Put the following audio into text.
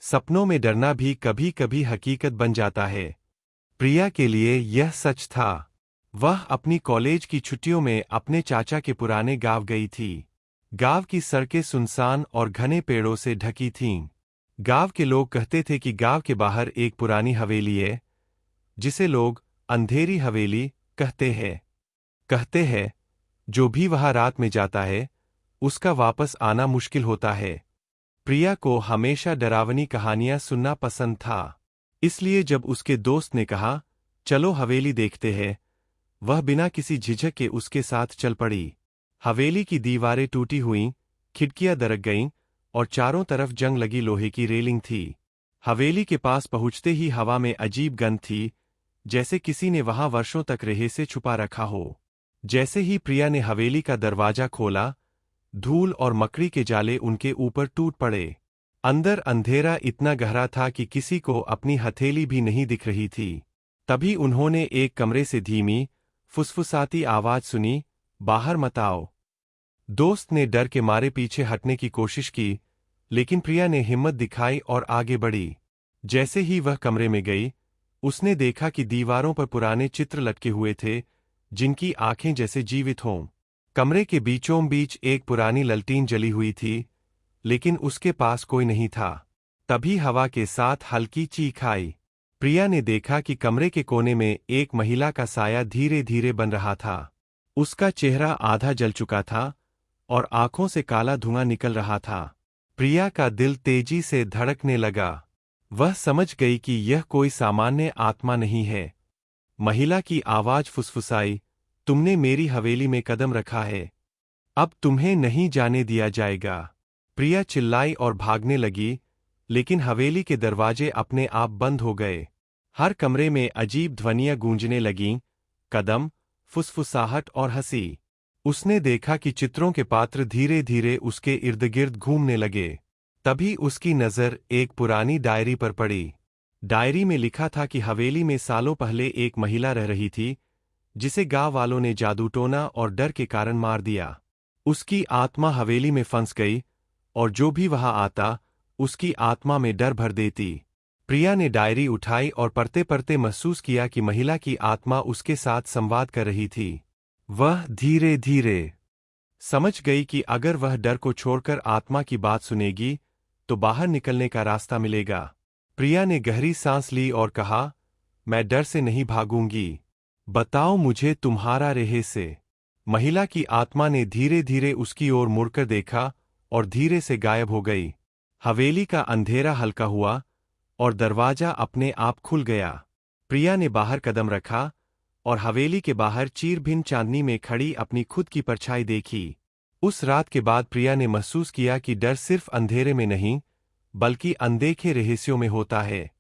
सपनों में डरना भी कभी कभी हकीकत बन जाता है। प्रिया के लिए यह सच था। वह अपनी कॉलेज की छुट्टियों में अपने चाचा के पुराने गांव गई थी। गांव की सड़कें सुनसान और घने पेड़ों से ढकी थीं। गांव के लोग कहते थे कि गांव के बाहर एक पुरानी हवेली है, जिसे लोग अंधेरी हवेली कहते हैं। जो भी वहां रात में जाता है, उसका वापस आना मुश्किल होता है। प्रिया को हमेशा डरावनी कहानियां सुनना पसंद था। इसलिए जब उसके दोस्त ने कहा, चलो हवेली देखते हैं, वह बिना किसी झिझक के उसके साथ चल पड़ी। हवेली की दीवारें टूटी हुईं, खिड़कियां दरक गईं और चारों तरफ जंग लगी लोहे की रेलिंग थी। हवेली के पास पहुंचते ही हवा में अजीब गंध थी, जैसे किसी ने वहां वर्षों तक रहेसे छुपा रखा हो। जैसे ही प्रिया ने हवेली का दरवाजा खोला, धूल और मकड़ी के जाले उनके ऊपर टूट पड़े। अंदर अंधेरा इतना गहरा था कि किसी को अपनी हथेली भी नहीं दिख रही थी। तभी उन्होंने एक कमरे से धीमी, फुसफुसाती आवाज सुनी, बाहर मत आओ। दोस्त ने डर के मारे पीछे हटने की कोशिश की, लेकिन प्रिया ने हिम्मत दिखाई और आगे बढ़ी। जैसे ही वह कमरे में गई, उसने देखा कि दीवारों पर पुराने चित्र लटके हुए थे, जिनकी आंखें जैसे जीवित हों। कमरे के बीचों बीच एक पुरानी ललटीन जली हुई थी, लेकिन उसके पास कोई नहीं था। तभी हवा के साथ हल्की चीख आई। प्रिया ने देखा कि कमरे के कोने में एक महिला का साया धीरे धीरे बन रहा था। उसका चेहरा आधा जल चुका था और आंखों से काला धुआं निकल रहा था। प्रिया का दिल तेजी से धड़कने लगा। वह समझ गई कि यह कोई सामान्य आत्मा नहीं है। महिला की आवाज फुसफुसाई, तुमने मेरी हवेली में कदम रखा है, अब तुम्हें नहीं जाने दिया जाएगा। प्रिया चिल्लाई और भागने लगी, लेकिन हवेली के दरवाजे अपने आप बंद हो गए। हर कमरे में अजीब ध्वनियां गूंजने लगीं, कदम, फुसफुसाहट और हंसी। उसने देखा कि चित्रों के पात्र धीरे धीरे उसके इर्द गिर्द घूमने लगे। तभी उसकी नज़र एक पुरानी डायरी पर पड़ी। डायरी में लिखा था कि हवेली में सालों पहले एक महिला रह रही थी, जिसे गांव वालों ने जादूटोना और डर के कारण मार दिया। उसकी आत्मा हवेली में फंस गई और जो भी वहां आता, उसकी आत्मा में डर भर देती। प्रिया ने डायरी उठाई और पढ़ते पढ़ते महसूस किया कि महिला की आत्मा उसके साथ संवाद कर रही थी। वह धीरे धीरे समझ गई कि अगर वह डर को छोड़कर आत्मा की बात सुनेगी, तो बाहर निकलने का रास्ता मिलेगा। प्रिया ने गहरी सांस ली और कहा, मैं डर से नहीं भागूंगी, बताओ मुझे तुम्हारा रहस्य। महिला की आत्मा ने धीरे धीरे उसकी ओर मुड़कर देखा और धीरे से गायब हो गई। हवेली का अंधेरा हल्का हुआ और दरवाजा अपने आप खुल गया। प्रिया ने बाहर कदम रखा और हवेली के बाहर चीर-भिन्न चांदनी में खड़ी अपनी खुद की परछाई देखी। उस रात के बाद प्रिया ने महसूस किया कि डर सिर्फ अंधेरे में नहीं, बल्कि अनदेखे रहस्यों में होता है।